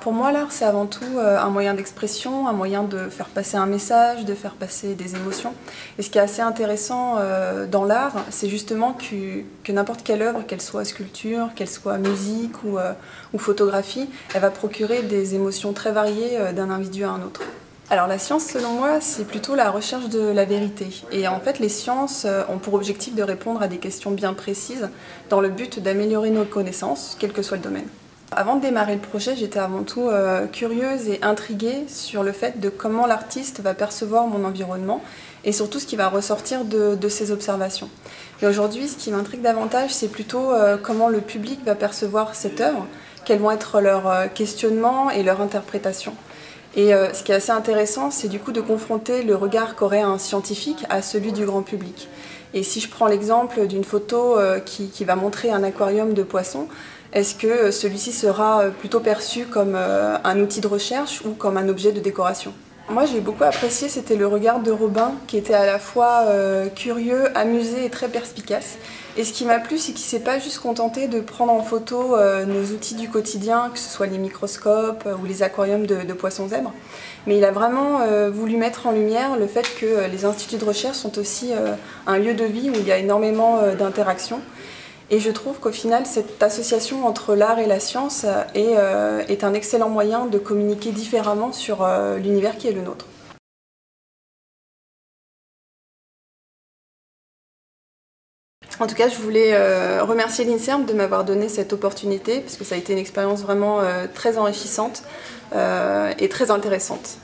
pour moi, l'art, c'est avant tout un moyen d'expression, un moyen de faire passer un message, de faire passer des émotions. Et ce qui est assez intéressant dans l'art, c'est justement que n'importe quelle œuvre, qu'elle soit sculpture, qu'elle soit musique ou photographie, elle va procurer des émotions très variées d'un individu à un autre. Alors la science, selon moi, c'est plutôt la recherche de la vérité. Et en fait, les sciences ont pour objectif de répondre à des questions bien précises dans le but d'améliorer nos connaissances, quel que soit le domaine. Avant de démarrer le projet, j'étais avant tout curieuse et intriguée sur le fait de comment l'artiste va percevoir mon environnement et surtout ce qui va ressortir de ses observations. Mais aujourd'hui, ce qui m'intrigue davantage, c'est plutôt comment le public va percevoir cette œuvre, quels vont être leurs questionnements et leurs interprétations. Et ce qui est assez intéressant, c'est du coup de confronter le regard qu'aurait un scientifique à celui du grand public. Et si je prends l'exemple d'une photo qui va montrer un aquarium de poissons, est-ce que celui-ci sera plutôt perçu comme un outil de recherche ou comme un objet de décoration? Moi, j'ai beaucoup apprécié, c'était le regard de Robin, qui était à la fois curieux, amusé et très perspicace. Et ce qui m'a plu, c'est qu'il ne s'est pas juste contenté de prendre en photo nos outils du quotidien, que ce soit les microscopes ou les aquariums de poissons zèbres, mais il a vraiment voulu mettre en lumière le fait que les instituts de recherche sont aussi un lieu de vie où il y a énormément d'interactions. Et je trouve qu'au final, cette association entre l'art et la science est un excellent moyen de communiquer différemment sur l'univers qui est le nôtre. En tout cas, je voulais remercier l'INSERM de m'avoir donné cette opportunité parce que ça a été une expérience vraiment très enrichissante et très intéressante.